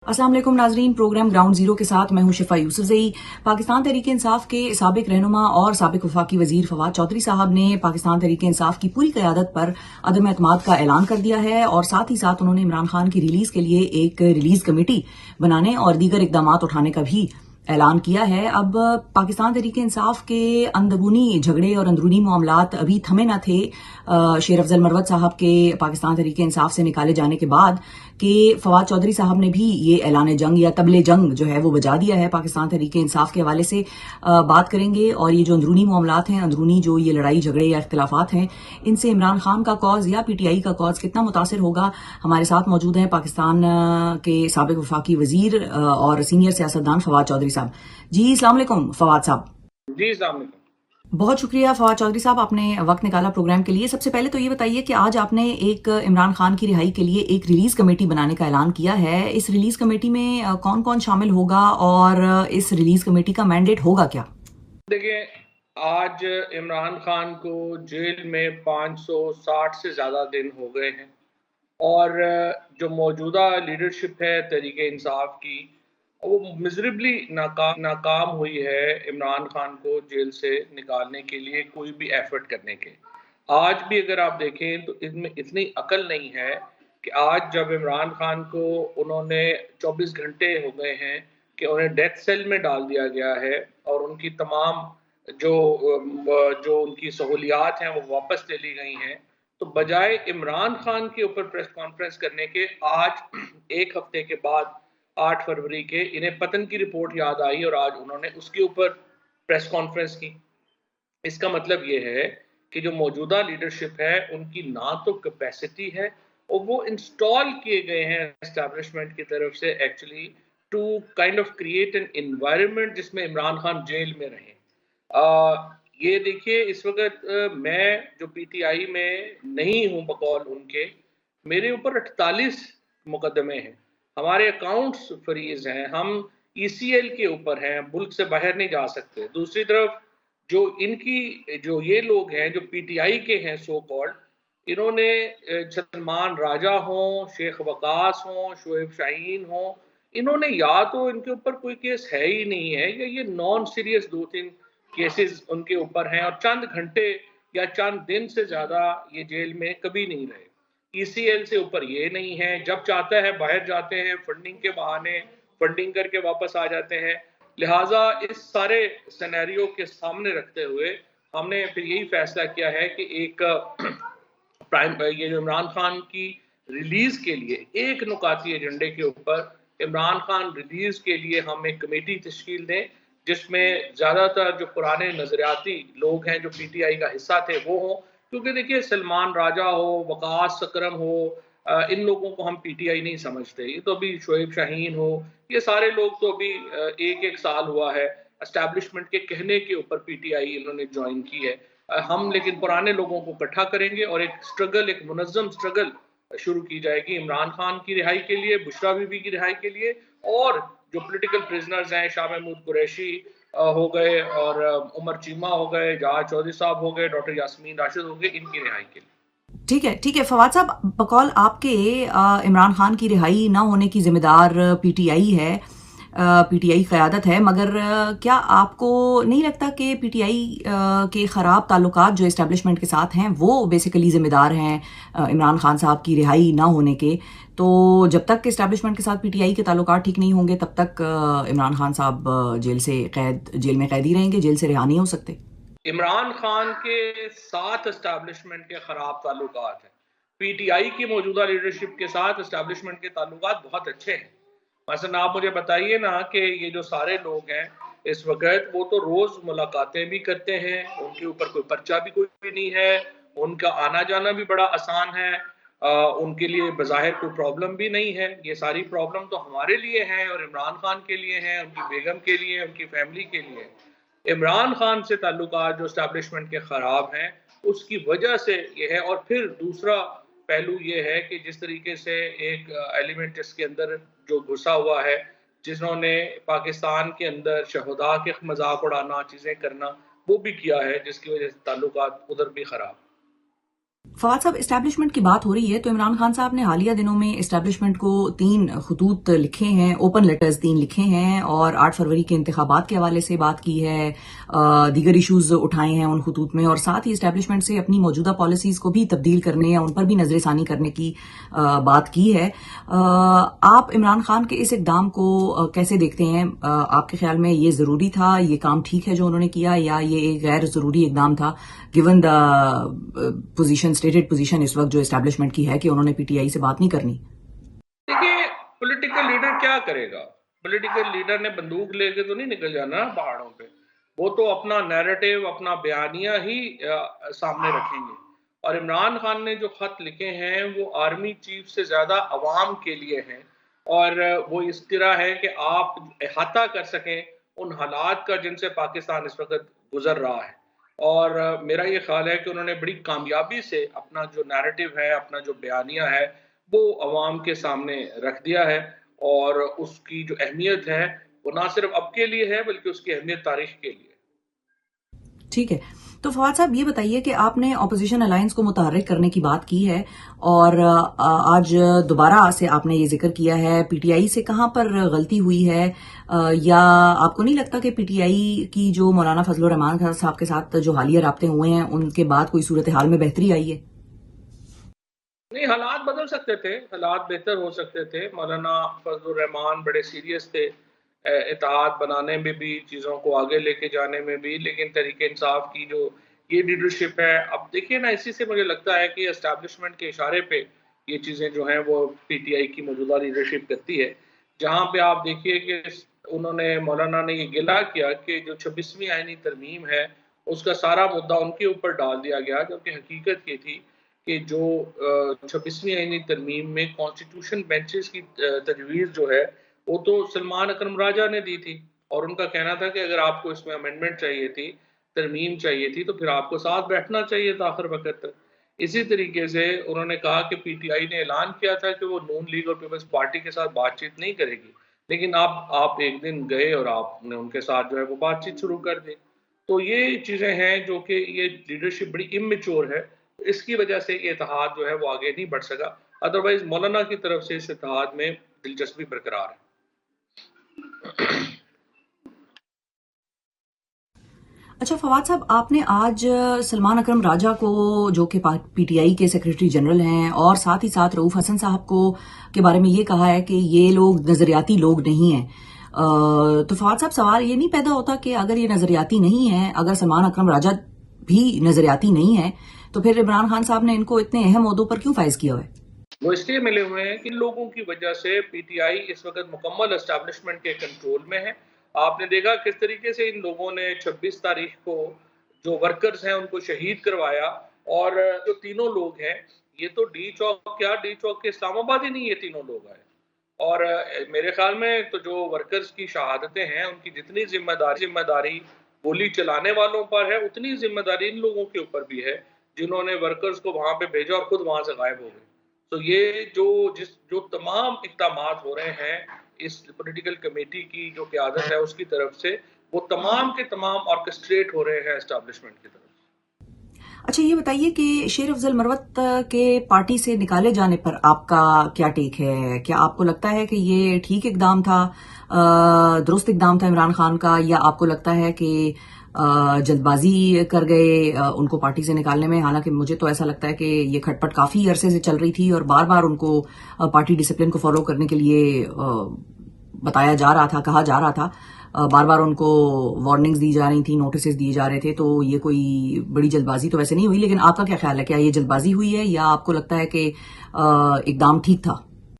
अस्सलाम वालेकुम नाजरीन, प्रोग्राम ग्राउंड जीरो के साथ मैं हूं शिफा यूसुफजई। पाकिस्तान तहरीक इंसाफ के साबिक रहनुमा और साबिक वफाकी वजीर फवाद चौधरी साहब ने पाकिस्तान तहरीक इंसाफ की पूरी क़यादत पर अदम एतमाद का ऐलान कर दिया है और साथ ही साथ उन्होंने इमरान खान की रिलीज के लिए एक रिलीज कमेटी बनाने और दीगर इकदाम उठाने का भी ऐलान किया है। अब पाकिस्तान तहरीक इंसाफ के अंदरूनी झगड़े और अंदरूनी मामलात अभी थमे न थे। शेर अफजल मरवत साहब के पाकिस्तान तहरीक इंसाफ से निकाले जाने के बाद कि फवाद चौधरी साहब ने भी ये ऐलान जंग या तबले जंग जो है वो बजा दिया है पाकिस्तान तहरीक इंसाफ के हवाले से। बात करेंगे और ये जो अंदरूनी मामलात हैं, अंदरूनी जो ये लड़ाई झगड़े या इख्तिलाफात हैं, इनसे इमरान खान का कॉज या पीटीआई का कॉज कितना मुतासिर होगा। हमारे साथ मौजूद हैं पाकिस्तान के साबिक वफाकी वजीर और सीनियर सियासतदान फवाद चौधरी साहब। जी अस्सलाम वालेकुम फवाद साहब। जी अस्सलाम वालेकुम। बहुत शुक्रिया फवाद चौधरी साहब, आपने वक्त निकाला प्रोग्राम के लिए। सबसे पहले तो ये बताइए कि आज आपने एक इमरान खान की रिहाई के लिए एक रिलीज कमेटी बनाने का ऐलान किया है। इस रिलीज कमेटी में कौन कौन शामिल होगा और इस रिलीज कमेटी का मैंडेट होगा क्या? देखिए, आज इमरान खान को जेल में 560 से ज़्यादा दिन हो गए हैं और जो मौजूदा लीडरशिप है तहरीक इंसाफ की, वो मिजरेबली नाकाम हुई है इमरान खान को जेल से निकालने के लिए कोई भी एफर्ट करने के। आज भी अगर आप देखें तो इसमें इतनी अकल नहीं है कि आज जब इमरान खान को उन्होंने 24 घंटे हो गए हैं कि उन्हें डेथ सेल में डाल दिया गया है और उनकी तमाम जो उनकी सहूलियात हैं वो वापस ले ली गई हैं, तो बजाय इमरान खान के ऊपर प्रेस कॉन्फ्रेंस करने के आज एक हफ्ते के बाद 8 फरवरी के इन्हें पतन की रिपोर्ट याद आई और आज उन्होंने उसके ऊपर प्रेस कॉन्फ्रेंस की। इसका मतलब ये है कि जो मौजूदा लीडरशिप है उनकी ना तो कैपेसिटी है और वो इंस्टॉल किए गए हैं एस्टैब्लिशमेंट की तरफ से actually to kind of create an environment जिसमें इमरान खान जेल में रहे। ये देखिए, इस वक़्त मैं जो पीटीआई में नहीं हूँ बकौल उनके, मेरे ऊपर 48 मुकदमे हैं। हमारे अकाउंट्स फ्रीज़ हैं, हम ईसीएल के ऊपर हैं, मुल्क से बाहर नहीं जा सकते। दूसरी तरफ जो ये लोग हैं जो पीटीआई के हैं सो कॉल्ड, इन्होंने सलमान राजा हों, शेख वकास हों, शोएब शाहीन हों, इन्होंने या तो इनके ऊपर कोई केस है ही नहीं है या ये नॉन सीरियस 2-3 केसेस उनके ऊपर हैं और चंद घंटे या चंद दिन से ज़्यादा ये जेल में कभी नहीं रहे। ईसीएल से ऊपर ये नहीं है, जब चाहता है बाहर जाते हैं, फंडिंग के बहाने फंडिंग करके वापस आ जाते हैं। लिहाजा इस सारे सिनेरियो के सामने रखते हुए हमने फिर यही फैसला किया है कि एक ये जो इमरान खान की रिलीज के लिए एक नुकाती एजेंडे के ऊपर इमरान खान रिलीज के लिए हम एक कमेटी तश्कील दें जिसमें ज़्यादातर जो पुराने नजरियाती लोग हैं जो पीटीआई का हिस्सा थे वो हों, क्योंकि देखिए सलमान राजा हो, वकास सकरम हो, इन लोगों को हम पीटीआई नहीं समझते। ये तो अभी शोएब शाहीन हो, ये सारे लोग तो अभी एक एक साल हुआ है एस्टैब्लिशमेंट के कहने के ऊपर पीटीआई इन्होंने ज्वाइन की है। हम लेकिन पुराने लोगों को इकट्ठा करेंगे और एक स्ट्रगल, एक मुनज़्ज़म स्ट्रगल शुरू की जाएगी इमरान खान की रिहाई के लिए, बुशरा बीबी की रिहाई के लिए और जो पॉलिटिकल प्रिजनर्स हैं, शाह महमूद कुरैशी हो गए और उमर चीमा हो गए, जहाज चौधरी साहब हो गए, डॉक्टर यास्मीन राशिद हो गए, इनकी रिहाई के लिए। ठीक है फवाद साहब, बकौल आपके इमरान खान की रिहाई ना होने की जिम्मेदार पीटीआई है, पीटीआई क़यादत है, मगर क्या आपको नहीं लगता कि पीटीआई के ख़राब ताल्लुकात जो इस्टेब्लिशमेंट के साथ हैं वो बेसिकली ज़िम्मेदार हैं इमरान खान साहब की रिहाई ना होने के? तो जब तक इस्टेब्लिशमेंट के साथ पीटीआई के ताल्लुकात ठीक नहीं होंगे तब तक इमरान खान साहब जेल में कैद ही रहेंगे, जेल से रिहा नहीं हो सकते। इमरान खान के साथ एस्टैब्लिशमेंट के खराब ताल्लुकात हैं। पीटीआई की मौजूदा लीडरशिप के साथ एस्टैब्लिशमेंट के ताल्लुकात बहुत अच्छे हैं। मसलन आप मुझे बताइए ना कि ये जो सारे लोग हैं इस वक़्त वो तो रोज़ मुलाकातें भी करते हैं, उनके ऊपर कोई पर्चा भी कोई भी नहीं है, उनका आना-जाना भी बड़ा आसान है। उनके लिए बज़ाहिर कोई प्रॉब्लम भी नहीं है। ये सारी प्रॉब्लम तो हमारे लिए हैं और इमरान खान के लिए हैं, उनकी बेगम के लिए, उनकी फैमिली के लिए। इमरान खान से ताल्लुकात जो एस्टैब्लिशमेंट के ख़राब हैं, उसकी वजह से ये है। और फिर दूसरा पहलू ये है कि जिस तरीके से एक एलिमेंट इसके अंदर जो घुसा हुआ है, जिन्होंने पाकिस्तान के अंदर शहदा के मज़ाक उड़ाना, चीज़ें करना, वो भी किया है, जिसकी वजह से ताल्लुकात उधर भी ख़राब। फवाद साहब, इस्टेब्लिशमेंट की बात हो रही है तो इमरान खान साहब ने हालिया दिनों में इस्टेब्लिशमेंट को 3 खतूत लिखे हैं, ओपन लेटर्स 3 लिखे हैं और 8 फरवरी के इंतखाबात के हवाले से बात की है, दीगर इशूज उठाए हैं उन खतूत में, और साथ ही इस्टेब्लिशमेंट से अपनी मौजूदा पॉलिसीज को भी तब्दील करने या उन पर भी नजरसानी करने की बात की है। आप इमरान खान के इस इकदाम को कैसे देखते हैं? आपके ख्याल में ये जरूरी था, ये काम ठीक है जो उन्होंने किया, या ये एक गैर जरूरी इकदाम था given the position, stated position इस वक्त जो एस्टेब्लिशमेंट की है कि उन्होंने पीटीआई से बात नहीं करनी? देखिए, पॉलिटिकल लीडर क्या करेगा? पॉलिटिकल लीडर ने बंदूक लेके तो नहीं निकल जाना पहाड़ों पे। वो तो अपना नैरेटिव, अपना बयानिया ही सामने रखेंगे। और इमरान खान ने जो खत लिखे हैं वो आर्मी चीफ से ज्यादा अवाम के लिए हैं, और वो इस तरह है कि आप अहाता कर सकें उन हालात का जिनसे पाकिस्तान इस वक्त गुजर रहा है। और मेरा ये ख्याल है कि उन्होंने बड़ी कामयाबी से अपना जो नैरेटिव है, अपना जो बयानिया है, वो अवाम के सामने रख दिया है। और उसकी जो अहमियत है वो ना सिर्फ अब के लिए है बल्कि उसकी अहमियत तारीख के लिए। ठीक है, तो फवाद साहब ये बताइए कि आपने ऑपोजिशन अलायंस को मुतहर्रिक करने की बात की है और आज दोबारा से आपने ये जिक्र किया है, पीटीआई से कहां पर गलती हुई है? या आपको नहीं लगता कि पीटीआई की जो मौलाना फजलुर रहमान साहब के साथ जो हालिया राब्ते हुए हैं उनके बाद कोई सूरत हाल में बेहतरी आई है? नहीं, हालात बदल सकते थे, हालात बेहतर हो सकते थे। मौलाना फजलुर रहमान बड़े सीरियस थे इत्तेहाद बनाने में भी, चीज़ों को आगे लेके जाने में भी, लेकिन तहरीक इंसाफ की जो ये लीडरशिप है, अब देखिए ना, इसी से मुझे लगता है कि एस्टेब्लिशमेंट के इशारे पे ये चीज़ें जो हैं वो पीटीआई की मौजूदा लीडरशिप करती है। जहाँ पे आप देखिए कि उन्होंने, मौलाना ने ये गिला किया कि जो 26वीं आईनी तरमीम है, उसका सारा मुद्दा उनके ऊपर डाल दिया गया, जबकि हकीकत ये थी कि जो 26वीं आईनी तरमीम में कॉन्स्टिट्यूशन बेंचेस की तजवीज़ जो है, वो तो सलमान अकरम राजा ने दी थी। और उनका कहना था कि अगर आपको इसमें अमेंडमेंट चाहिए थी, तरमीम चाहिए थी, तो फिर आपको साथ बैठना चाहिए था आखिर वक़्त तक। इसी तरीके से उन्होंने कहा कि पीटीआई ने ऐलान किया था कि वो नून लीग और पीपल्स पार्टी के साथ बातचीत नहीं करेगी। लेकिन आप एक दिन गए और आपने उनके साथ जो है वो बातचीत शुरू कर दी। तो ये चीज़ें हैं जो कि ये लीडरशिप बड़ी इमैच्योर है। इसकी वजह से ये इत्तेहाद जो है वो आगे नहीं बढ़ सका। अदरवाइज़ मौलाना की तरफ से इस इत्तेहाद में दिलचस्पी बरकरार है। अच्छा फवाद साहब, आपने आज सलमान अकरम राजा को, जो कि पीटीआई के सेक्रेटरी जनरल हैं, और साथ ही साथ रऊफ हसन साहब को के बारे में ये कहा है कि ये लोग नजरियाती लोग नहीं हैं। तो फवाद साहब, सवाल ये नहीं पैदा होता कि अगर ये नजरियाती नहीं है, अगर सलमान अकरम राजा भी नजरियाती नहीं है, तो फिर इमरान खान साहब ने इनको इतने अहम ओहदों पर क्यों फाइज किया हुआ है? वो इसलिए मिले हुए हैं कि लोगों की वजह से पीटीआई इस वक्त मुकम्मल एस्टैब्लिशमेंट के कंट्रोल में है। आपने देखा किस तरीके से इन लोगों ने 26 तारीख को जो वर्कर्स हैं उनको शहीद करवाया। और जो तीनों लोग हैं, ये तो डी चौक, क्या डी चौक के इस्लामाबाद ही नहीं, ये तीनों लोग आए। और मेरे ख्याल में तो जो वर्कर्स की शहादतें हैं उनकी जितनी जिम्मेदारी गोली चलाने वालों पर है, उतनी जिम्मेदारी इन लोगों के ऊपर भी है जिन्होंने वर्कर्स को वहां पे भेजा और खुद वहां से गायब हो गए। तो ये जो तमाम इक़दामात हो रहे हैं इस पॉलिटिकल कमेटी की जो क़यादत है उसकी तरफ से, वो तमाम के तमाम ऑर्केस्ट्रेट हो रहे हैं एस्टेब्लिशमेंट की तरफ से। अच्छा ये बताइए कि शेर अफजल मरवत के पार्टी से निकाले जाने पर आपका क्या टेक है? क्या आपको लगता है कि ये ठीक इकदाम था, दुरुस्त इकदाम था इमरान खान का, या आपको लगता है कि जल्दबाजी कर गए उनको पार्टी से निकालने में? हालांकि मुझे तो ऐसा लगता है कि ये खटपट काफी अरसे से चल रही थी और बार बार उनको पार्टी डिसिप्लिन को फॉलो करने के लिए बताया जा रहा था, कहा जा रहा था, बार बार उनको वार्निंग्स दी जा रही थी, नोटिस दिए जा रहे थे। तो ये कोई बड़ी जल्दबाजी तो वैसे नहीं हुई, लेकिन आपका क्या ख्याल है, क्या ये जल्दबाजी हुई है या आपको लगता है कि एकदम ठीक था?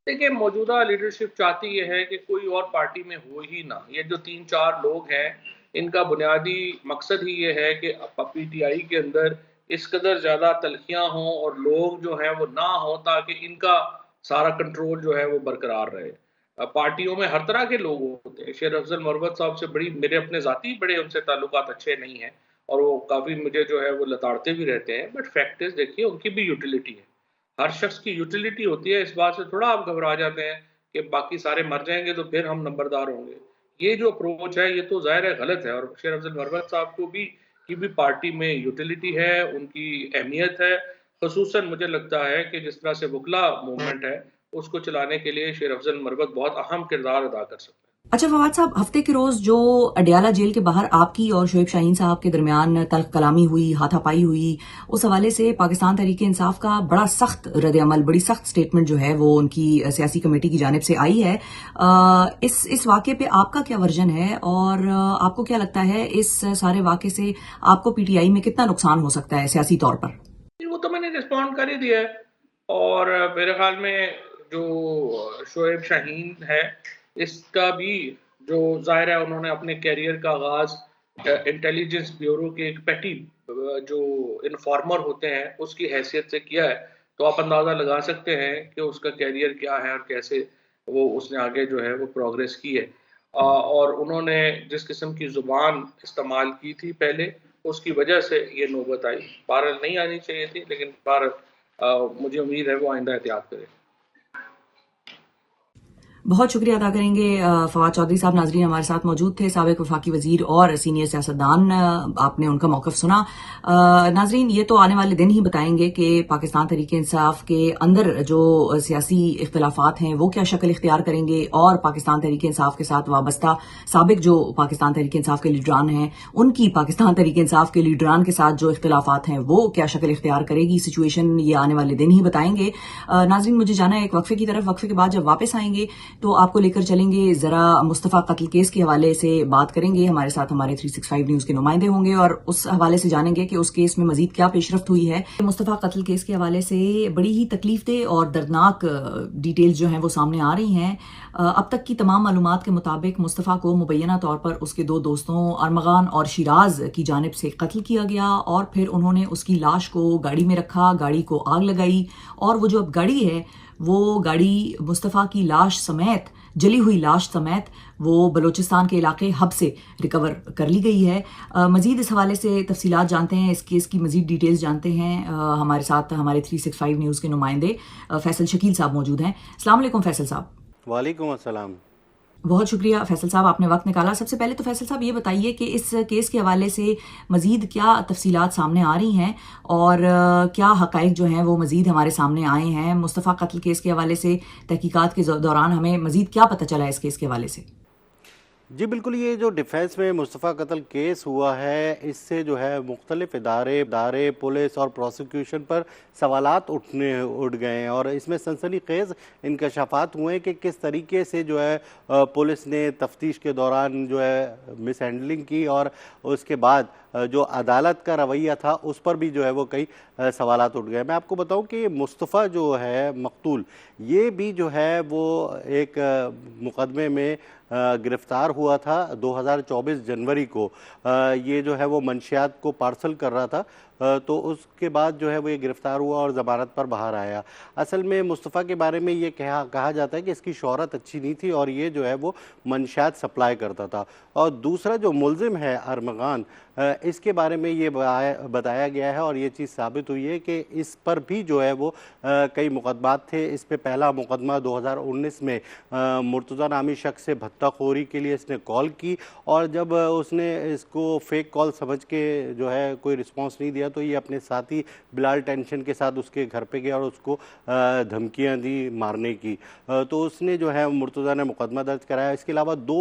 देखिए, मौजूदा लीडरशिप चाहती ये है कि कोई और पार्टी में हो ही ना। ये जो 3-4 लोग हैं, इनका बुनियादी मकसद ही ये है कि पीटीआई के अंदर इस कदर ज़्यादा तल्खियाँ हों और लोग जो हैं वो ना हों, ताकि इनका सारा कंट्रोल जो है वो बरकरार रहे। पार्टियों में हर तरह के लोग होते हैं। शेर अफजल मरवत साहब से बड़ी मेरे अपने ज़ाती बड़े उनसे ताल्लुकात अच्छे नहीं हैं और वो काफ़ी मुझे जो है वो लताड़ते भी रहते हैं। बट फैक्ट इज़, देखिए, उनकी भी यूटिलिटी है। हर शख्स की यूटिलिटी होती है। इस बात से थोड़ा आप घबरा जाते हैं कि बाकी सारे मर जाएँगे तो फिर हम नंबरदार होंगे। ये जो अप्रोच है ये तो ज़ाहिर है गलत है। और शेर अफजल मरवत साहब को भी की भी पार्टी में यूटिलिटी है, उनकी अहमियत है। ख़ुसूसन मुझे लगता है कि जिस तरह से वकला मूवमेंट है, उसको चलाने के लिए शेर अफ़ज़ल मरवत बहुत अहम किरदार अदा कर सकता है। अच्छा फवाद साहब, हफ्ते के रोज जो अडयाला जेल के बाहर आपकी और शोएब शाहीन साहब के दरमियान तल्ख कलामी हुई, हाथापाई हुई, उस हवाले से पाकिस्तान तहरीक इंसाफ का बड़ा सख्त रद्द-ए-अमल, बड़ी सख्त स्टेटमेंट जो है वो उनकी सियासी कमेटी की जानिब से आई है। इस वाक़े पे आपका क्या वर्जन है और आपको क्या लगता है इस सारे वाक़े से आपको पीटीआई में कितना नुकसान हो सकता है सियासी तौर पर? वो तो मैंने रिस्पॉन्ड कर ही दिया है और मेरे ख्याल में जो शोएब शाहीन है, इसका भी जो ज़ाहिर है उन्होंने अपने करियर का आगाज़ इंटेलिजेंस ब्यूरो के एक पेटी जो इन्फॉर्मर होते हैं, उसकी हैसियत से किया है। तो आप अंदाज़ा लगा सकते हैं कि उसका करियर क्या है और कैसे वो उसने आगे जो है वो प्रोग्रेस की है। और उन्होंने जिस किस्म की ज़ुबान इस्तेमाल की थी पहले, उसकी वजह से ये नौबत आई। बहरहाल नहीं आनी चाहिए थी, लेकिन बहरहाल मुझे उम्मीद है वो आइंदा एहतियात करें। बहुत शुक्रिया अदा करेंगे फवाद चौधरी साहब। नाजरीन हमारे साथ मौजूद थे साबिक वफाकी वजीर और सीनियर सियासतदान, आपने उनका मौक़िफ़ सुना। नाजरीन ये तो आने वाले दिन ही बताएंगे कि पाकिस्तान तहरीक इंसाफ के अंदर जो सियासी इख्तिलाफात हैं वो क्या शक्ल इख्तियार करेंगे और पाकिस्तान तहरीक इंसाफ के साथ वाबस्ता साबिक जो पाकिस्तान तहरीक इंसाफ के लीडरान हैं उनकी पाकिस्तान तहरीक इंसाफ के लीडरान के साथ जो इख्तिलाफात हैं वो क्या शक्ल इख्तियार करेगी सिचुएशन, ये आने वाले दिन ही बताएंगे। नाजरीन मुझे जाना है एक वक्फे की तरफ। वक्फे के बाद जब वापस आएंगे तो आपको लेकर चलेंगे, जरा मुस्तफा कत्ल केस के हवाले से बात करेंगे। हमारे साथ हमारे 365 न्यूज के नुमाइंदे होंगे और उस हवाले से जानेंगे कि उस केस में मजीद क्या पेशरफ्त हुई है। मुस्तफा कत्ल केस के हवाले से बड़ी ही तकलीफदेह और दर्दनाक डिटेल्स जो हैं वो सामने आ रही हैं। अब तक की तमाम मालूमात के मुताबिक मुस्तफा को मुबैना तौर पर उसके दो दोस्तों अरमगान और शिराज की जानिब से कत्ल किया गया और फिर उन्होंने उसकी लाश को गाड़ी में रखा, गाड़ी को आग लगाई और वो जो अब गाड़ी है वो गाड़ी मुस्तफ़ा की लाश समेत, जली हुई लाश समेत वो बलूचिस्तान के इलाके हब से रिकवर कर ली गई है। मज़ीद इस हवाले से तफसीलात जानते हैं, इस केस की मज़ीद डिटेल्स जानते हैं। हमारे साथ हमारे 365 न्यूज़ के नुमाइंदे फैसल शकील साहब मौजूद हैं। अस्सलाम वालेकुम फैसल साहब। वालेकुम अस्सलाम। बहुत शुक्रिया फैसल साहब, आपने वक्त निकाला। सबसे पहले तो फैसल साहब ये बताइए कि इस केस के हवाले से मज़ीद क्या तफसीलात सामने आ रही हैं और क्या हक़ाइक़ जो हैं वो मज़ीद हमारे सामने आए हैं। मुस्तफ़ा कत्ल केस के हवाले से तहकीकात के दौरान हमें मज़ीद क्या पता चला है इस केस के हवाले से? जी बिल्कुल, ये जो डिफेंस में मुस्तफ़ा कत्ल केस हुआ है, इससे जो है मुख्तलिफ इदारे पुलिस और प्रोसिक्यूशन पर सवालात उठ गए हैं और इसमें सनसनीखेज़ इंकशाफात हुए हैं कि किस तरीके से जो है पुलिस ने तफ्तीश के दौरान जो है मिस हैंडलिंग की और उसके बाद जो अदालत का रवैया था उस पर भी जो है वो कई सवालात उठ गए। मैं आपको बताऊं कि मुस्तफ़ा जो है मकतूल, ये भी जो है वो एक मुकदमे में गिरफ्तार हुआ था 2024 जनवरी को। ये जो है वो मंशियात को पार्सल कर रहा था, तो उसके बाद जो है वो ये गिरफ्तार हुआ और ज़मानत पर बाहर आया। असल में मुस्तफ़ा के बारे में ये कहा जाता है कि इसकी शोहरत अच्छी नहीं थी और ये जो है वो मंशियात सप्लाई करता था। और दूसरा जो मुलजिम है अरमगान, इसके बारे में ये बताया गया है और ये चीज़ साबित हुई है कि इस पर भी जो है वो कई मुकदमात थे। इस पर पहला मुकदमा 2019 में मुर्तज़ा नामी शख्स से भत्ताखोरी के लिए इसने कॉल की और जब उसने इसको फेक कॉल समझ के जो है कोई रिस्पांस नहीं दिया तो ये अपने साथी बिलाल टेंशन के साथ उसके घर पे गया और उसको धमकियां दी मारने की। तो उसने जो है मुर्तज़ा ने मुकदमा दर्ज कराया। इसके अलावा दो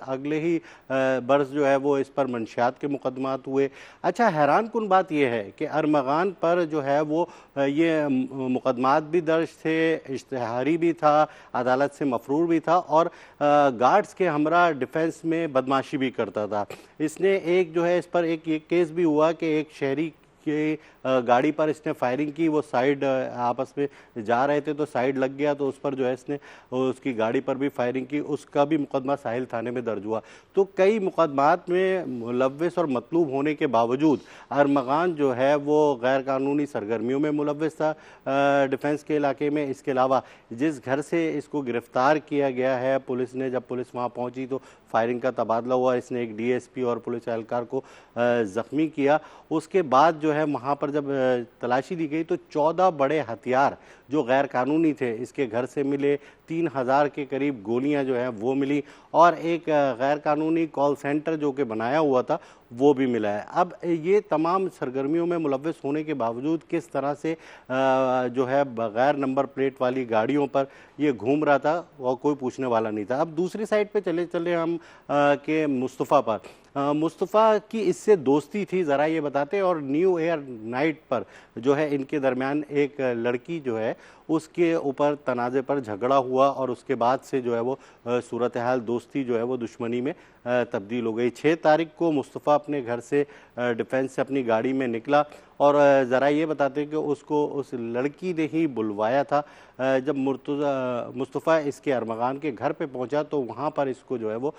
अगले ही बरस जो है वो इस पर मंशियात के मुकदमात हुए। अच्छा, हैरान कुन बात यह है कि अरमगान पर जो है वो ये मुकदमात भी दर्ज थे, इश्तिहारी भी था, अदालत से मफरूर भी था और गार्ड्स के हमरा डिफेंस में बदमाशी भी करता था। इसने एक जो है इस पर एक ये केस भी हुआ कि एक शहरी की गाड़ी पर इसने फायरिंग की, वो साइड आपस में जा रहे थे तो साइड लग गया तो उस पर जो है इसने उसकी गाड़ी पर भी फायरिंग की, उसका भी मुकदमा साहिल थाने में दर्ज हुआ। तो कई मुकदमात में मुलव्विस और मतलूब होने के बावजूद अरमगान जो है वो गैर कानूनी सरगर्मियों में मुलव्विस था डिफेंस के इलाके में। इसके अलावा जिस घर से इसको गिरफ्तार किया गया है, पुलिस ने जब पुलिस वहाँ पहुँची तो फायरिंग का तबादला हुआ, इसने एक DSP और पुलिस एहलकार को ज़ख्मी किया। उसके बाद जो है वहाँ पर जब तलाशी ली गई तो 14 बड़े हथियार जो गैर कानूनी थे इसके घर से मिले, 3000 के करीब गोलियां जो हैं वो मिली और एक गैर कानूनी कॉल सेंटर जो कि बनाया हुआ था वो भी मिला है। अब ये तमाम सरगर्मियों में मुलव्वस होने के बावजूद किस तरह से जो है बगैर नंबर प्लेट वाली गाड़ियों पर ये घूम रहा था और कोई पूछने वाला नहीं था। अब दूसरी साइड पे चले हम के मुस्तफ़ा पर। मुस्तफ़ा की इससे दोस्ती थी, ज़रा ये बताते। और न्यू ईयर नाइट पर जो है इनके दरमियान एक लड़की जो है उसके ऊपर तनाज़े पर झगड़ा हुआ और उसके बाद से जो है वो सूरत हाल दोस्ती जो है वो दुश्मनी में तब्दील हो गई। 6 तारीख को मुस्तफ़ा अपने घर से डिफेंस से अपनी गाड़ी में निकला और ज़रा ये बताते कि उसको उस लड़की ने ही बुलवाया था। जब मुस्तफ़ा इसके अरमगान के घर पे पहुंचा तो वहाँ पर इसको जो है वो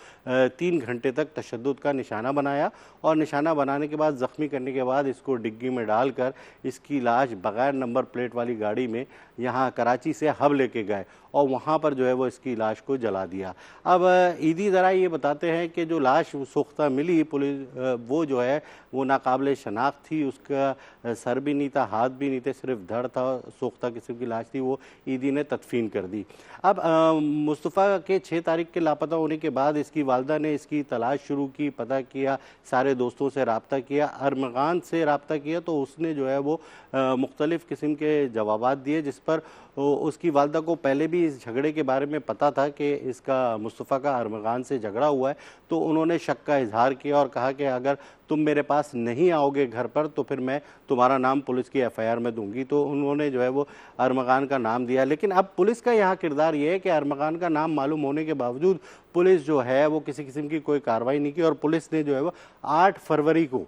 3 घंटे तक तशद्दुद का निशाना बनाया और निशाना बनाने के बाद ज़ख्मी करने के बाद इसको डिग्गी में डालकर इसकी लाश बग़ैर नंबर प्लेट वाली गाड़ी में यहाँ कराची से हब लेके गए और वहाँ पर जो है वो इसकी लाश को जला दिया। अब ईदी ज़रा ये बताते हैं कि जो लाश सोख्ता मिली पुलिस वो जो है वो नाकाबिले शनाख्त थी, उसका सर भी नहीं था, हाथ भी नहीं थे, सिर्फ धड़ था, सोख्ता किस्म की लाश थी, वो ईदी ने तदफीन कर दी। अब मुस्तफ़ा के 6 तारीख के लापता होने के बाद इसकी वालदा ने इसकी तलाश शुरू की, पता किया, सारे दोस्तों से रब्ता किया, अरमगान से रब्ता किया तो उसने जो है वो मुख्तलिफ़ किस्म के जवाबात दिए, जिस पर उसकी वालदा को पहले भी इस झगड़े के बारे में पता था कि इसका मुस्तफ़ा का अरमगान से झगड़ा हुआ है। तो उन्होंने शक का इजहार किया और कहा कि अगर तुम मेरे पास नहीं आओगे घर पर तो फिर मैं तुम्हारा नाम पुलिस की एफआईआर में दूंगी। तो उन्होंने जो है वो अरमगान का नाम दिया। लेकिन अब पुलिस का यहाँ किरदार ये है कि अरमगान का नाम मालूम होने के बावजूद पुलिस जो है वो किसी किस्म की कोई कार्रवाई नहीं की और पुलिस ने जो है वो 8 फरवरी को,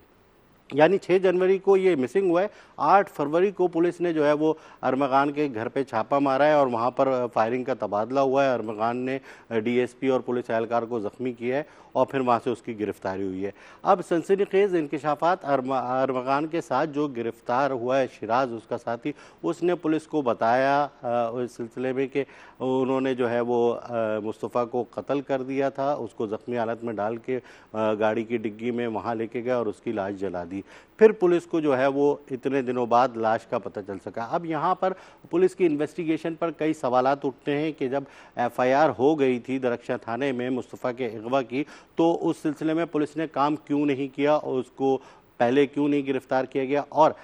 यानी 6 जनवरी को ये मिसिंग हुआ है, 8 फरवरी को पुलिस ने जो है वो अरमगान के घर पे छापा मारा है और वहाँ पर फायरिंग का तबादला हुआ है। अरमगान ने डीएसपी और पुलिस एहलकार को ज़ख्मी किया है और फिर वहाँ से उसकी गिरफ्तारी हुई है। अब सनसनीखेज़ इंकशाफात अरमगान के साथ जो गिरफ्तार हुआ है शिराज उसका साथी, उसने पुलिस को बताया इस सिलसिले में कि उन्होंने जो है वो मुस्तफ़ा को कत्ल कर दिया था, उसको ज़ख्मी हालत में डाल के गाड़ी की डिग्गी में वहाँ लेके गया और उसकी लाश जला दी। फिर पुलिस को जो है वो इतने दिनों बाद लाश का पता चल सका। अब यहाँ पर पुलिस की इन्वेस्टिगेशन पर कई सवालात उठते हैं कि जब एफआईआर हो गई थी दरख्शा थाने में मुस्तफ़ा के अगवा की, तो उस सिलसिले में पुलिस ने काम क्यों नहीं किया और उसको पहले क्यों नहीं गिरफ्तार किया गया और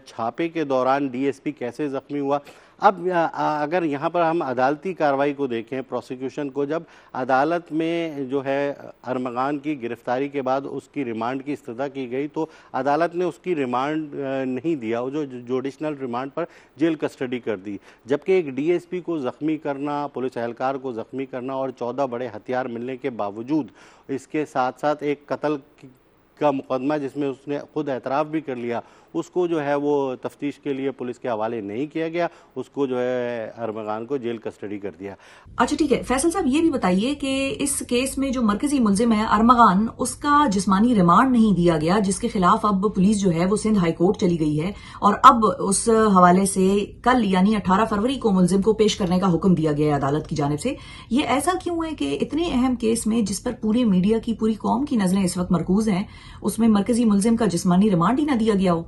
छापे के दौरान डीएसपी कैसे ज़ख्मी हुआ। अब अगर यहाँ पर हम अदालती कार्रवाई को देखें, प्रोसिक्यूशन को, जब अदालत में जो है अरमगान की गिरफ्तारी के बाद उसकी रिमांड की इस्तदा की गई तो अदालत ने उसकी रिमांड नहीं दिया, वो जो जुडिशनल रिमांड पर जेल कस्टडी कर दी। जबकि एक डीएसपी को ज़ख्मी करना, पुलिस एहलकार को ज़ख्मी करना और 14 बड़े हथियार मिलने के बावजूद इसके साथ साथ एक कत्ल का मुकदमा जिसमें उसने खुद एतराफ़ भी कर लिया, उसको जो है वो तफ्तीश के लिए पुलिस के हवाले नहीं किया गया, उसको जो है अरमगान को जेल कस्टडी कर दिया। अच्छा ठीक है फैसल साहब, ये भी बताइए कि इस केस में जो मरकजी मुलजिम है अरमगान, उसका जिस्मानी रिमांड नहीं दिया गया, जिसके खिलाफ अब पुलिस जो है वो सिंध हाई कोर्ट चली गई है और अब उस हवाले से कल यानी 18 फरवरी को मुलजिम को पेश करने का हुक्म दिया गया है अदालत की जानिब से। ये ऐसा क्यों है कि इतने अहम केस में जिस पर पूरे मीडिया की, पूरी कौम की नजरें इस वक्त मरकूज हैं, उसमें मरकजी मुलजिम का जिस्मानी रिमांड ही ना दिया गया हो?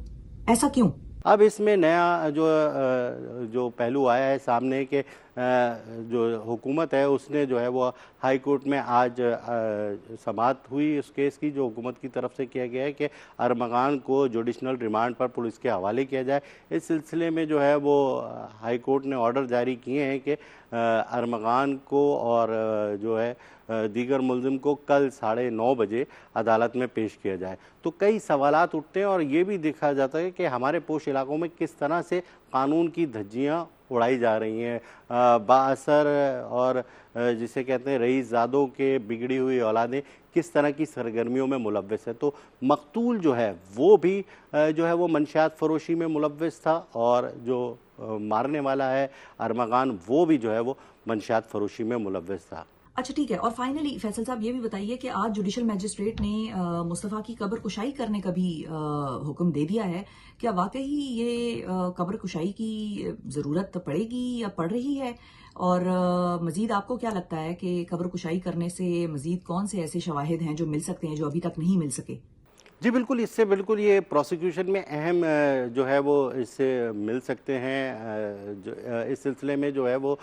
ऐसा क्यों? अब इसमें नया जो पहलू आया है सामने के जो हुकूमत है उसने जो है वो हाई कोर्ट में आज समाअत हुई उस केस की, जो हुकूमत की तरफ से किया गया है कि अरमगान को जुडिशनल रिमांड पर पुलिस के हवाले किया जाए। इस सिलसिले में जो है वो हाई कोर्ट ने ऑर्डर जारी किए हैं कि अरमगान को और जो है दीगर मुलजिम को कल 9:30 बजे अदालत में पेश किया जाए। तो कई सवालात उठते हैं और ये भी देखा जाता है कि हमारे पोश इलाकों में किस तरह से कानून की धज्जियाँ उड़ाई जा रही हैं। बाअसर और जिसे कहते हैं रईसज़ादों के बिगड़ी हुई औलादें किस तरह की सरगर्मियों में मुलव्वस है। तो मकतूल जो है वो भी जो है वो मंशियात फरोशी में मुलव्वस था और जो मारने वाला है अरमगान वो भी जो है वो मंशियात फरोशी में मुलव्वस था। अच्छा ठीक है, और फाइनली फैसल साहब ये भी बताइए कि आज जुडिशल मजिस्ट्रेट ने मुस्तफ़ा की कब्र कुशाई करने का भी हुक्म दे दिया है। क्या वाकई ये कब्र कुशाई की ज़रूरत पड़ेगी या पड़ रही है? और मज़ीद आपको क्या लगता है कि कब्र कुशाई करने से मज़ीद कौन से ऐसे शवाहिद हैं जो मिल सकते हैं जो अभी तक नहीं मिल सके? जी बिल्कुल, इससे बिल्कुल ये प्रोसिक्यूशन में अहम जो है वो इससे मिल सकते हैं। इस सिलसिले में जो है वो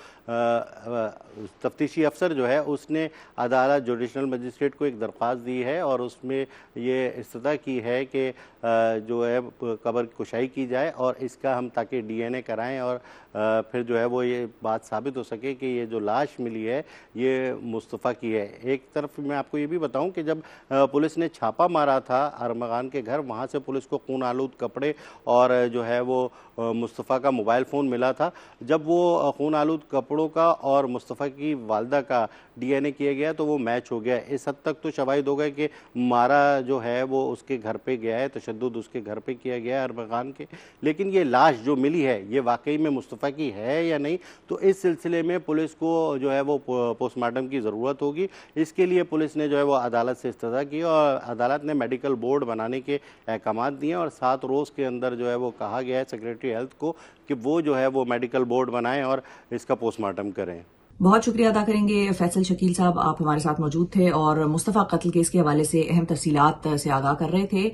तफ्तीशी अफसर जो है उसने अदालत जुडिशनल मजिस्ट्रेट को एक दरख्वास्त दी है और उसमें ये इस्तदा की है कि जो है कब्र कुशाई की जाए और इसका हम ताकि DNA कराएं और फिर जो है वो ये बात साबित हो सके कि ये जो लाश मिली है ये मुस्तफ़ा की है। एक तरफ मैं आपको ये भी बताऊं कि जब पुलिस ने छापा मारा था अरमगान के घर, वहाँ से पुलिस को खून आलूद कपड़े और जो है वो मुस्तफ़ा का मोबाइल फ़ोन मिला था। जब वो खून आलूद कपड़ों का और मुस्तफ़ा की वालदा का DNA किया गया तो वो मैच हो गया। इस हद तक तो शवाहिद हो गए कि मारा जो है वो उसके घर पे गया है, तशद्दुद उसके घर पे किया गया है अरमगान के। लेकिन ये लाश जो मिली है ये वाकई में मुस्तफ़ा की है या नहीं, तो इस सिलसिले में पुलिस को जो है वो पोस्टमार्टम की ज़रूरत होगी। इसके लिए पुलिस ने जो है वो अदालत से इस्तदा की और अदालत ने मेडिकल बोर्ड बनाने के अहकाम दिए और 7 रोज़ के अंदर जो है वो कहा गया है सेक्रेटरी हेल्थ को कि वो जो है वो मेडिकल बोर्ड बनाएं और इसका पोस्टमार्टम करें। बहुत शुक्रिया अदा करेंगे फैसल शकील साहब, आप हमारे साथ मौजूद थे और मुस्तफ़ा कत्ल केस के हवाले से अहम तफसीलात से आगाह कर रहे थे।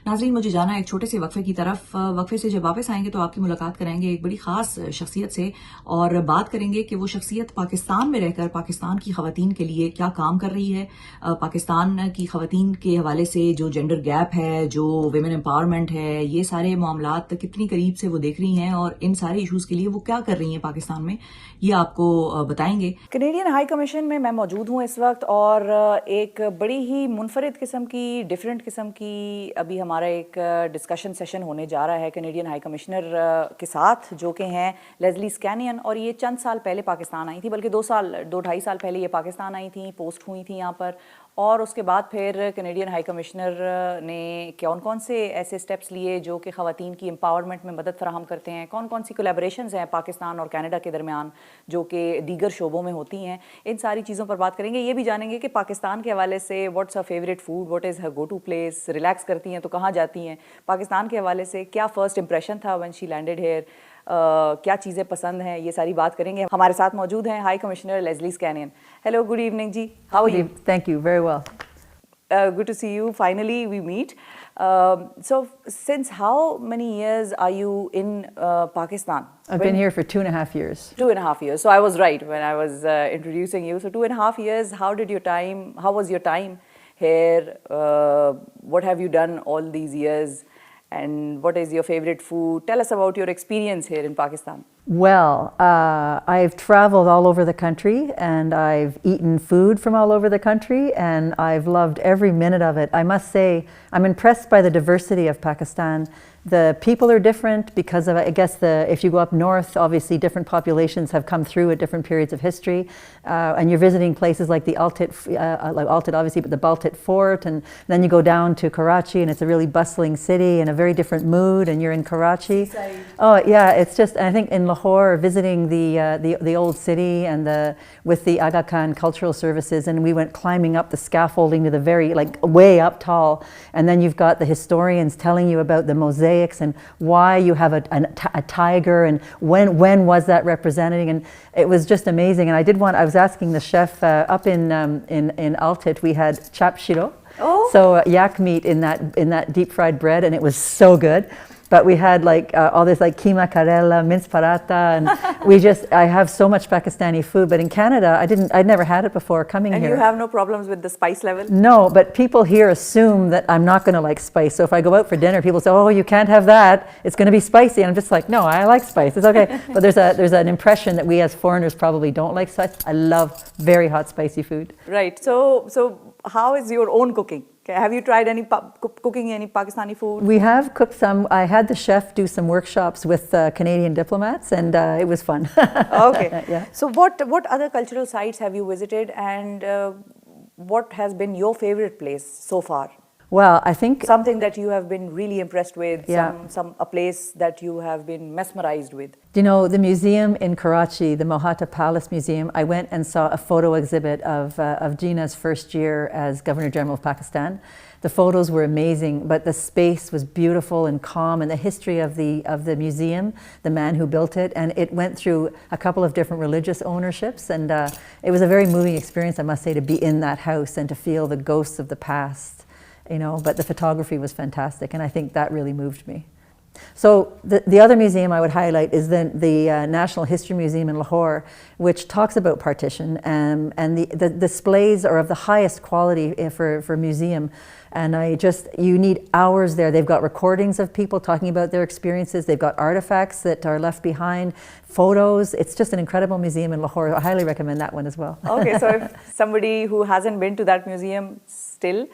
नाज़रीन, मुझे जाना एक छोटे से वक्फे की तरफ। वक्फे से जब वापस आएंगे तो आपकी मुलाकात कराएंगे एक बड़ी खास शख्सियत से और बात करेंगे कि वो शख्सियत पाकिस्तान में रहकर पाकिस्तान की खवातीन के लिए क्या काम कर रही है। पाकिस्तान की खवातीन के हवाले से जो जेंडर गैप है, जो विमेन एम्पावरमेंट है, ये सारे मामलात कितनी करीब से वो देख रही हैं और इन सारे इशूज़ के लिए वो क्या कर रही हैं पाकिस्तान में, ये आपको बताएंगे। कनेडियन हाई कमीशन में मैं मौजूद हूँ इस वक्त और एक बड़ी ही मुनफरिद किस्म की, डिफरेंट किस्म की अभी हमारा एक डिस्कशन सेशन होने जा रहा है कनेडियन हाई कमिश्नर के साथ, जो कि हैं लेस्ली स्कैनियन। और ये चंद साल पहले पाकिस्तान आई थी, बल्कि 2-2.5 साल पहले ये पाकिस्तान आई थी, पोस्ट हुई थी यहाँ पर। और उसके बाद फिर कनेडियन हाई कमिश्नर ने कौन कौन से ऐसे स्टेप्स लिए जो कि ख़वातीन की एम्पावरमेंट में मदद फराहम करते हैं, कौन कौन सी कोलैबोरेशंस हैं पाकिस्तान और कनाडा के दरमियान जो कि दीगर शोबों में होती हैं, इन सारी चीज़ों पर बात करेंगे। ये भी जानेंगे कि पाकिस्तान के हवाले से what's her favourite food, what is her go to place, relax करती हैं तो कहाँ जाती हैं, पाकिस्तान के हवाले से क्या फ़र्स्ट इंप्रेशन था व्हेन शी लैंडेड हियर, क्या चीज़ें पसंद हैं, ये सारी बात करेंगे। हमारे साथ मौजूद हैं हाई कमिश्नर लेस्ली स्कैनियन। Hello, good evening ji, how are you? Thank you, very well. Good to see you. Finally, we meet. So, since how many years are you in Pakistan? I've been here for 2.5 years. 2.5 years. So I was right when I was introducing you. So 2.5 years. How was your time here? What have you done all these years? And what is your favorite food? Tell us about your experience here in Pakistan. Well, I've traveled all over the country and I've eaten food from all over the country and I've loved every minute of it. I must say, I'm impressed by the diversity of Pakistan. The people are different because of, I guess, if you go up north, obviously different populations have come through at different periods of history. And you're visiting places like the Altit, obviously, but the Baltit Fort. And then you go down to Karachi and it's a really bustling city and a very different mood. And you're in Karachi. Oh, yeah, it's just, I think in Lahore, visiting the old city and with the Aga Khan Cultural Services. And we went climbing up the scaffolding to the very, like, way up tall. And then you've got the historians telling you about the mosaics and why you have a tiger and when was that representing, and it was just amazing. And I was asking the chef up in Altit, we had chap shiro, so yak meat in that deep fried bread, and it was so good. But we had like all this like keema karela, minced paratha, and I have so much Pakistani food. But in Canada, I'd never had it before coming here. And you have no problems with the spice level? No, but people here assume that I'm not going to like spice. So if I go out for dinner, people say, "Oh, you can't have that. It's going to be spicy." And I'm just like, "No, I like spice. It's okay." But there's an impression that we as foreigners probably don't like spice. I love very hot, spicy food. Right. So how is your own cooking? Have you tried cooking any Pakistani food? We have cooked some. I had the chef do some workshops with Canadian diplomats, and it was fun. Okay. Yeah. So what other cultural sites have you visited, and what has been your favorite place so far? Well, I think something that you have been really impressed with, yeah. a place that you have been mesmerized with. You know, the museum in Karachi, the Mohata Palace Museum, I went and saw a photo exhibit of Jinnah's first year as Governor General of Pakistan. The photos were amazing, but the space was beautiful and calm, and the history of the museum, the man who built it, and it went through a couple of different religious ownerships, and it was a very moving experience, I must say, to be in that house and to feel the ghosts of the past. but the photography was fantastic, and I think that really moved me. So the other museum I would highlight is the National History Museum in Lahore, which talks about partition, and the displays are of the highest quality for museum. And you need hours there. They've got recordings of people talking about their experiences. They've got artifacts that are left behind, photos. It's just an incredible museum in Lahore. I highly recommend that one as well. Okay, so if somebody who hasn't been to that museum still,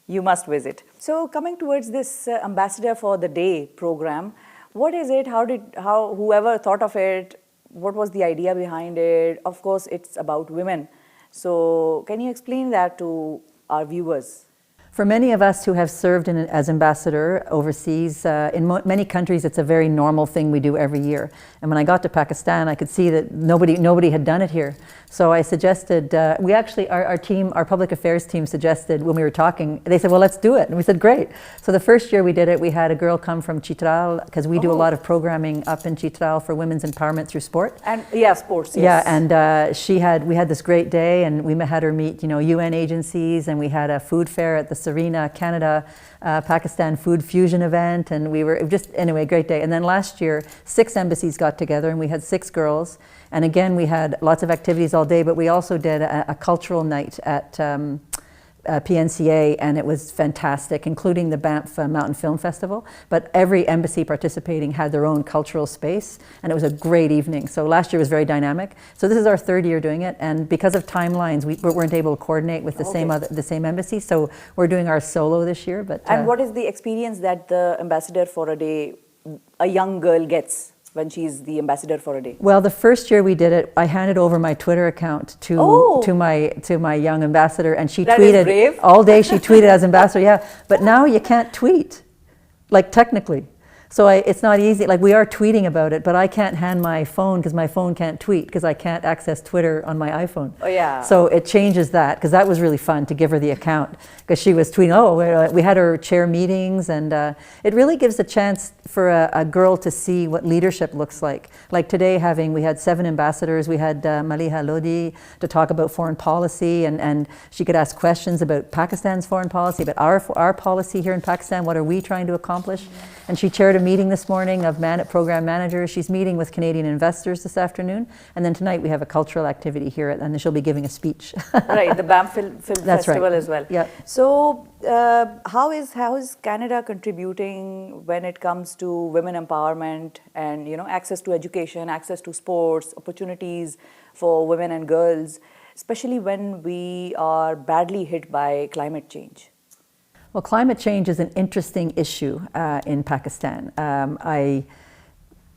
you must visit. So coming towards this Ambassador for the Day program, what is it? How whoever thought of it, what was the idea behind it? Of course, it's about women. So can you explain that to our viewers? For many of us who have served as ambassador overseas, in many countries it's a very normal thing we do every year. And when I got to Pakistan, I could see that nobody had done it here. So I suggested, our public affairs team suggested when we were talking, they said, well, let's do it. And we said, great. So the first year we did it, we had a girl come from Chitral, because we do a lot of programming up in Chitral for women's empowerment through sport. And yeah, sports, yes. Yeah, and we had this great day, and we had her meet, UN agencies, and we had a food fair at the Serena, Canada, Pakistan Food Fusion event, and we were anyway, great day. And then last year, 6 embassies got together, and we had 6 girls. And again, we had lots of activities all day, but we also did a cultural night at PNCA, and it was fantastic, including the Banff Mountain Film Festival. But every embassy participating had their own cultural space, and it was a great evening. So last year was very dynamic. So this is our 3rd year doing it, and because of timelines, we weren't able to coordinate with the same embassy. So we're doing our solo this year. And what is the experience that the Ambassador for a Day, a young girl gets when she's the ambassador for a day? Well, the first year we did it, I handed over my Twitter account to my young ambassador, and she tweeted all day. She tweeted as ambassador, yeah. But now you can't tweet, like technically. So it's not easy. Like, we are tweeting about it, but I can't hand my phone because my phone can't tweet because I can't access Twitter on my iPhone. Oh, yeah. So it changes that, because that was really fun to give her the account, because she was tweeting, we had her chair meetings, and it really gives a chance for a girl to see what leadership looks like. Like today, we had 7 ambassadors. We had Maliha Lodi to talk about foreign policy, and she could ask questions about Pakistan's foreign policy, about our policy here in Pakistan. What are we trying to accomplish? And she chaired a meeting this morning of program managers. She's meeting with Canadian investors this afternoon, and then tonight we have a cultural activity here, and then she'll be giving a speech. Right, the Banff Film Festival right. as well. Yeah. So how is Canada contributing when it comes to women empowerment and access to education, access to sports, opportunities for women and girls, especially when we are badly hit by climate change? Well, climate change is an interesting issue in Pakistan.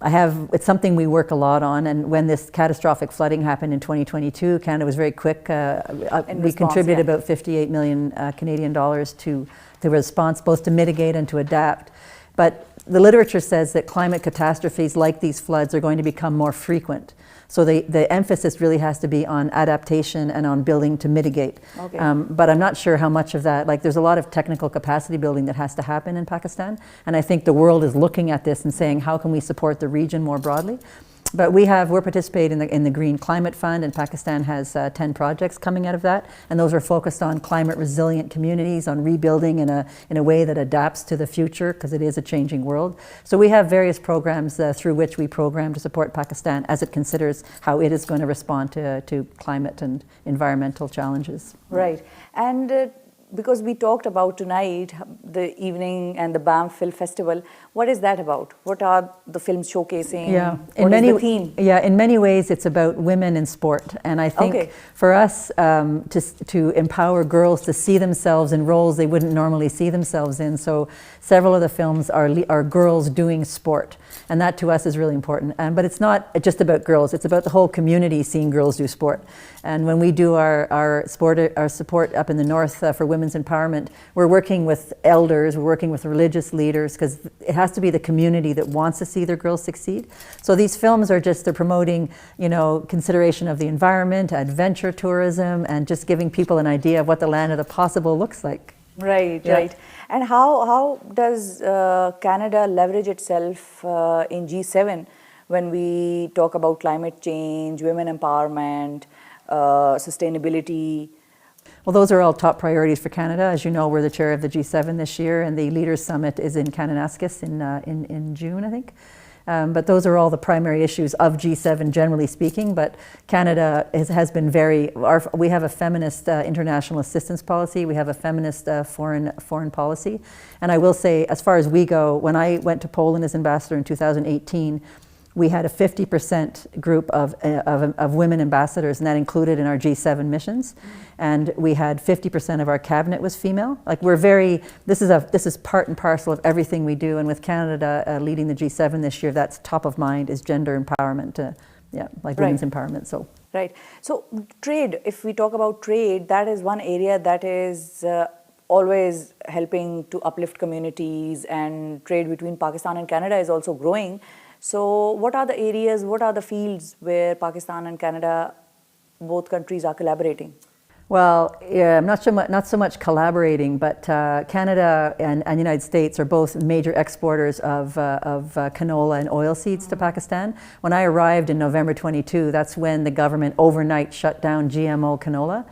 It's something we work a lot on, and when this catastrophic flooding happened in 2022, Canada was very quick. We contributed about 58 million Canadian dollars to the response, both to mitigate and to adapt. But the literature says that climate catastrophes like these floods are going to become more frequent. So the emphasis really has to be on adaptation and on building to mitigate. Okay. But I'm not sure how much of that, there's a lot of technical capacity building that has to happen in Pakistan. And I think the world is looking at this and saying, how can we support the region more broadly? But we're participating in the Green Climate Fund, and Pakistan has 10 projects coming out of that, and those are focused on climate resilient communities, on rebuilding in a way that adapts to the future, because it is a changing world. So we have various programs through which we program to support Pakistan as it considers how it is going to respond to climate and environmental challenges. Right, and because we talked about tonight, the evening and the Banff Film Festival, what is that about? What are the films showcasing? Yeah, what is the theme? Yeah, in many ways it's about women in sport. And I think for us to empower girls to see themselves in roles they wouldn't normally see themselves in. So several of the films are girls doing sport. And that to us is really important. But it's not just about girls, it's about the whole community seeing girls do sport. And when we do our support up in the north for women's empowerment, we're working with elders, we're working with religious leaders, because it has to be the community that wants to see their girls succeed. So these films are they're promoting, consideration of the environment, adventure tourism, and just giving people an idea of what the land of the possible looks like. Right, yeah. Right. And how does Canada leverage itself in G7 when we talk about climate change, women empowerment, sustainability? Well, those are all top priorities for Canada. As you know, we're the chair of the G7 this year, and the Leaders Summit is in Kananaskis in June, I think. But those are all the primary issues of G7, generally speaking. But Canada has been we have a feminist international assistance policy. We have a feminist foreign policy. And I will say, as far as we go, when I went to Poland as ambassador in 2018, we had a 50% group of women ambassadors, and that included in our G7 missions. And we had 50% of our cabinet was female. Like this is part and parcel of everything we do. And with Canada leading the G7 this year, that's top of mind is gender empowerment, women's empowerment. So. Right. So trade, if we talk about trade, that is one area that is always helping to uplift communities, and trade between Pakistan and Canada is also growing. So what are the areas, what are the fields where Pakistan and Canada, both countries, are collaborating? Well, yeah, not so much collaborating, but Canada and the United States are both major exporters of canola and oilseeds to Pakistan. When I arrived in November 22, that's when the government overnight shut down GMO canola.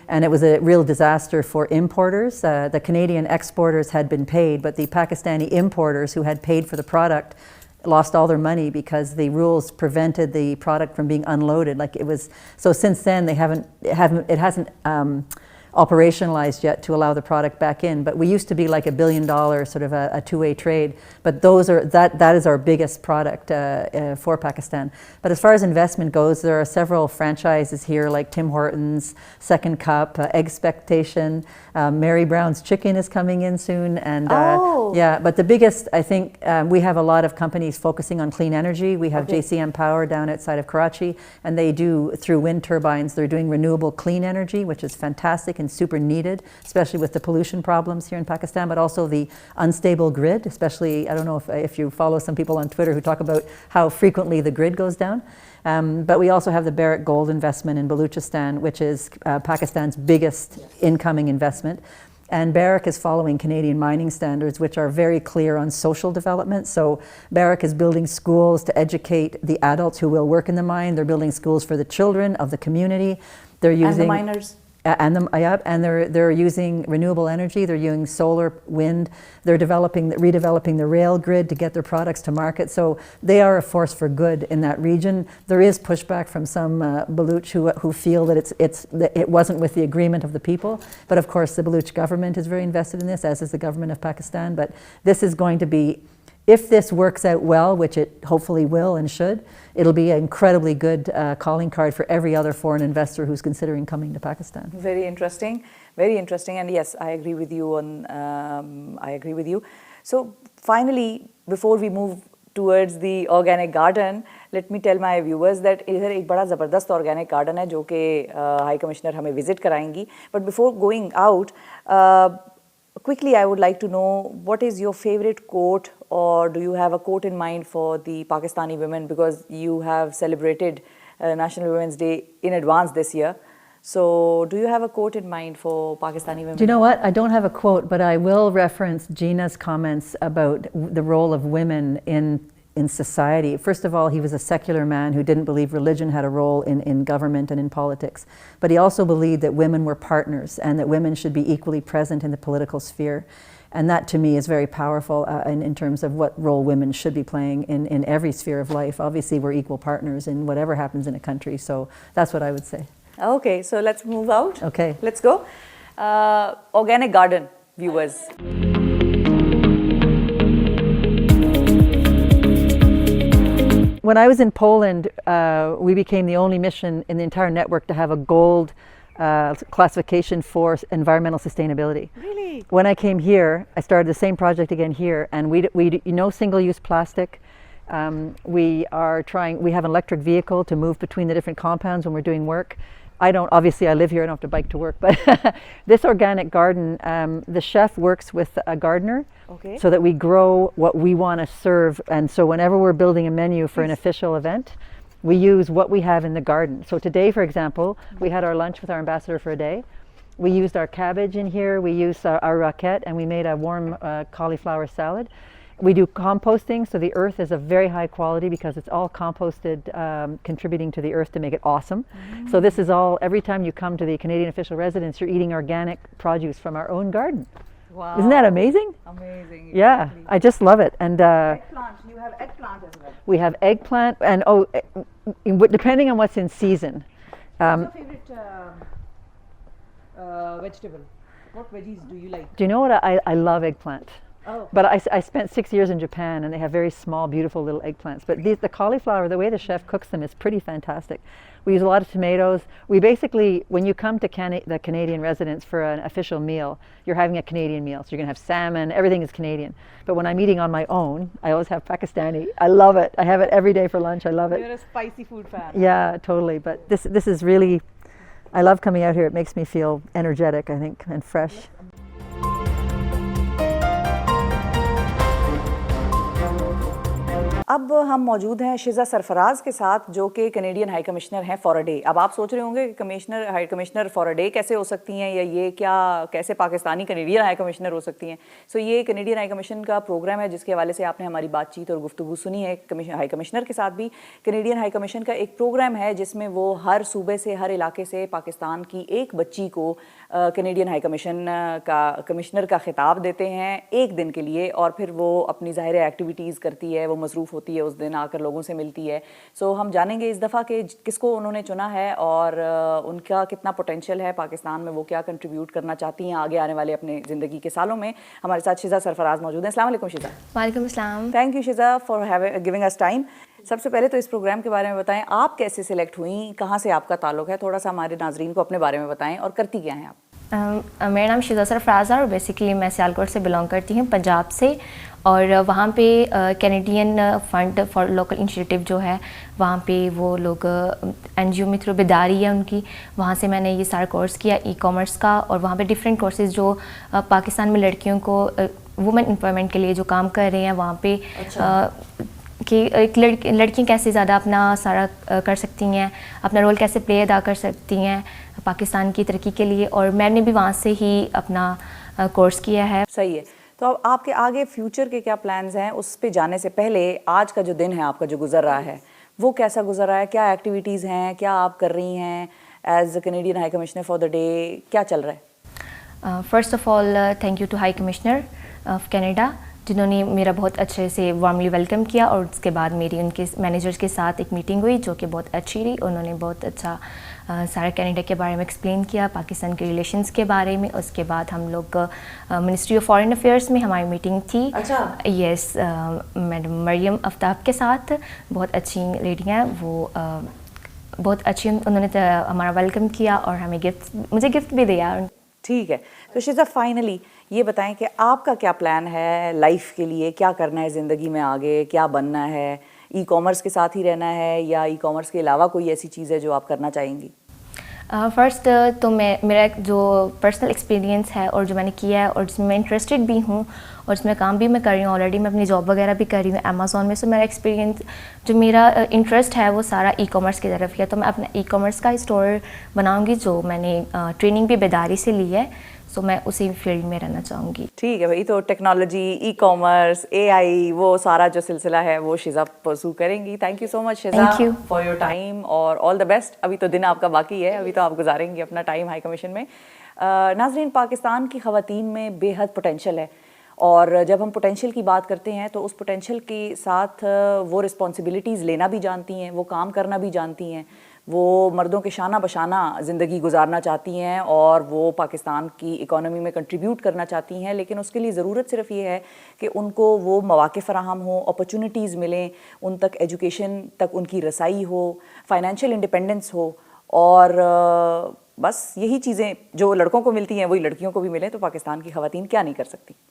And it was a real disaster for importers. The Canadian exporters had been paid, but the Pakistani importers who had paid for the product lost all their money because the rules prevented the product from being unloaded. So since then it hasn't operationalized yet to allow the product back in. But we used to be like $1 billion sort of a two-way trade. But that is our biggest product for Pakistan. But as far as investment goes, there are several franchises here like Tim Hortons, Second Cup, Expectation, Mary Brown's Chicken is coming in soon. And but the biggest, I think, we have a lot of companies focusing on clean energy. We have JCM Power down outside of Karachi, and they do, through wind turbines, they're doing renewable clean energy, which is fantastic and super needed, especially with the pollution problems here in Pakistan, but also the unstable grid, especially, I don't know if you follow some people on Twitter who talk about how frequently the grid goes down. But we also have the Barrick Gold investment in Baluchistan, which is Pakistan's biggest incoming investment. And Barrick is following Canadian mining standards, which are very clear on social development. So Barrick is building schools to educate the adults who will work in the mine. They're building schools for the children of the community. They're using... And the miners. And they're using renewable energy. They're using solar, wind. They're redeveloping the rail grid to get their products to market. So they are a force for good in that region. There is pushback from some Baluch who feel that it wasn't with the agreement of the people. But of course, the Baluch government is very invested in this, as is the government of Pakistan. But this is going to be, if this works out well, which it hopefully will and should, it'll be an incredibly good calling card for every other foreign investor who's considering coming to Pakistan. Very interesting, and yes, I agree with you So finally, before we move towards the organic garden, let me tell my viewers that इधर एक बड़ा ज़बरदस्त organic garden है जो कि High Commissioner हमें visit कराएंगी. But before going out, quickly I would like to know, what is your favorite quote, or do you have a quote in mind for the Pakistani women, because you have celebrated National Women's Day in advance this year. So do you have a quote in mind for Pakistani women? Do you know what? I don't have a quote, but I will reference Gina's comments about the role of women in society. First of all, he was a secular man who didn't believe religion had a role in government and in politics. But he also believed that women were partners and that women should be equally present in the political sphere. And that, to me, is very powerful in terms of what role women should be playing in every sphere of life. Obviously, we're equal partners in whatever happens in a country. So that's what I would say. Okay, so let's move out. Okay. Let's go. Organic garden, viewers. When I was in Poland, we became the only mission in the entire network to have a gold classification for environmental sustainability. Really? When I came here, I started the same project again here, and we no single-use plastic. We have an electric vehicle to move between the different compounds when we're doing work. Obviously I live here, I don't have to bike to work, but this organic garden, the chef works with a gardener, okay, so that we grow what we want to serve. And so whenever we're building a menu for an official event, we use what we have in the garden. So today, for example, we had our lunch with our ambassador for a day. We used our cabbage in here, we used our raquette, and we made a warm cauliflower salad. We do composting, so the earth is of very high quality because it's all composted, contributing to the earth to make it awesome. So this is all, every time you come to the Canadian official residence, you're eating organic produce from our own garden. Wow. Isn't that amazing? Amazing. Yeah, exactly. I just love it. And Eggplant. You have eggplant as well. we have eggplant, and depending on what's in season. What's your favorite vegetable? What veggies do you like? Do you know what? I love eggplant. Oh. But I spent 6 years in Japan, and they have very small, beautiful little eggplants. But the cauliflower, the way the chef cooks them is pretty fantastic. We use a lot of tomatoes. We basically, when you come to the Canadian residence for an official meal, you're having a Canadian meal. So you're going to have salmon, everything is Canadian. But when I'm eating on my own, I always have Pakistani. I love it. I have it every day for lunch. I love it. You're a spicy food fan. Yeah, totally. But this is really, I love coming out here. It makes me feel energetic, I think, and fresh. अब हम मौजूद हैं शिजा सरफराज के साथ, जो कि Canadian high commissioner हैं for a day. अब आप सोच रहे होंगे कि high commissioner for a day कैसे हो सकती हैं, या ये क्या कैसे पाकिस्तानी कैनेडियन हाई कमिश्नर हो सकती हैं। सो ये कैनेडियन हाई कमीशन का प्रोग्राम है, जिसके हवाले से आपने हमारी बातचीत और गुफ्तगू सुनी है हाई कमिश्नर के साथ भी। कैनेडियन हाई कमीशन का एक प्रोग्राम है जिसमें वो हर सूबे से, हर इलाके से पाकिस्तान की एक बच्ची को कैनेडियन हाई कमिश्नर का खिताब देते हैं एक दिन के लिए, और फिर वो अपनी ज़ाहिर एक्टिविटीज़ करती है, वो मसरूफ़ होती है, उस दिन आकर लोगों से मिलती है। सो हम जानेंगे इस दफ़ा के किसको उन्होंने चुना है और उनका कितना पोटेंशियल है पाकिस्तान में, वो क्या कंट्रीब्यूट करना चाहती हैं आगे आने वाले अपने ज़िंदगी के सालों में। हमारे साथ शिजा सरफराज मौजूद हैं। अस्सलाम वालेकुम शिजा। वालेकुम अस्सलाम। Thank you शिजा for giving us time. सबसे पहले तो इस प्रोग्राम के बारे में बताएं, आप कैसे सिलेक्ट हुई, कहाँ से आपका ताल्लुक़ है, थोड़ा सा हमारे नाजरीन को अपने बारे में बताएं और करती क्या हैं आप। मेरा नाम शिजा सरफराज है और बेसिकली मैं सियालकोट से बिलोंग करती हूँ, पंजाब से। और वहाँ पे Canadian fund for local initiative जो है, वहाँ पे वो लोग NGO में थ्रू बेदारी है उनकी, वहाँ से मैंने ये सारा कोर्स किया ई-कॉमर्स का। और वहाँ पे डिफरेंट कोर्सेज जो पाकिस्तान में लड़कियों को वुमेन एम्प्लॉयमेंट के लिए जो काम कर रहे हैं वहाँ पे, कि एक लड़कियाँ कैसे ज़्यादा अपना सारा कर सकती हैं, अपना रोल कैसे प्ले अदा कर सकती हैं पाकिस्तान की तरक्की के लिए। और मैंने भी वहाँ से ही अपना कोर्स किया है। सही है। तो अब आपके आगे फ्यूचर के क्या प्लान्स हैं, उस पे जाने से पहले आज का जो दिन है आपका जो गुजर रहा है, वो कैसा गुजर रहा है, क्या एक्टिविटीज़ हैं, क्या आप कर रही हैं as Canadian high commissioner for the day, क्या चल रहा है? First of all thank you to high commissioner of Canada, जिन्होंने मेरा बहुत अच्छे से वार्मली वेलकम किया। और उसके बाद मेरी उनके मैनेजर्स के साथ एक मीटिंग हुई जो कि बहुत अच्छी रही। उन्होंने बहुत अच्छा सारा कनाडा के बारे में एक्सप्लेन किया, पाकिस्तान के रिलेशंस के बारे में। उसके बाद हम लोग मिनिस्ट्री ऑफ फॉरेन अफेयर्स में हमारी मीटिंग थी। अच्छा। यस, मैडम मरियम आफ्ताब के साथ, बहुत अच्छी लेडी हैं वो, बहुत अच्छी उन्होंने हमारा वेलकम किया और हमें मुझे गिफ्ट भी दिया। ठीक है। तो शिजा फाइनली ये बताएं कि आपका क्या प्लान है लाइफ के लिए, क्या करना है ज़िंदगी में आगे, क्या बनना है, ई-कॉमर्स के साथ ही रहना है या ई-कॉमर्स के अलावा कोई ऐसी चीज़ है जो आप करना चाहेंगी? फ़र्स्ट तो मेरा जो पर्सनल एक्सपीरियंस है और जो मैंने किया है और जिसमें मैं इंटरेस्टेड भी हूँ और इसमें काम भी मैं कर रही हूँ ऑलरेडी, मैं अपनी जॉब वगैरह भी कर रही हूँ अमेज़ॉन में। सो मेरा एक्सपीरियंस, जो मेरा इंटरेस्ट है वो सारा ई-कॉमर्स की तरफ है। तो मैं अपना ई-कॉमर्स का स्टोर बनाऊँगी, जो मैंने ट्रेनिंग भी बेदारी से ली है। सो मैं उसी फील्ड में रहना चाहूँगी। ठीक है भाई। तो टेक्नोलॉजी, ई-कॉमर्स, AI, वो सारा जो सिलसिला है वो शिजा परसू करेंगी। Thank you so much शिजा for your time और ऑल द बेस्ट। अभी तो दिन आपका बाकी है, अभी तो आप गुजारेंगी अपना टाइम हाई कमीशन में। नाज़रीन, पाकिस्तान की ख़वातीन में बेहद पोटेंशियल है, और जब हम पोटेंशियल की बात करते हैं तो उस पोटेंशियल के साथ वो रिस्पॉन्सिबिलिटीज़ लेना भी जानती हैं, वो काम करना भी जानती हैं, वो मर्दों के शाना बशाना ज़िंदगी गुजारना चाहती हैं और वो पाकिस्तान की इकॉनमी में कंट्रीब्यूट करना चाहती हैं। लेकिन उसके लिए ज़रूरत सिर्फ ये है कि उनको वो मौक़े फ़राहम हो, अपॉर्चुनिटीज़ मिलें, उन तक एजुकेशन तक उनकी रसाई हो, फाइनेंशियल इंडिपेंडेंस हो, और बस यही चीज़ें जो लड़कों को मिलती हैं वही लड़कियों को भी मिलें। तो पाकिस्तान की ख़वातीन क्या नहीं कर सकती।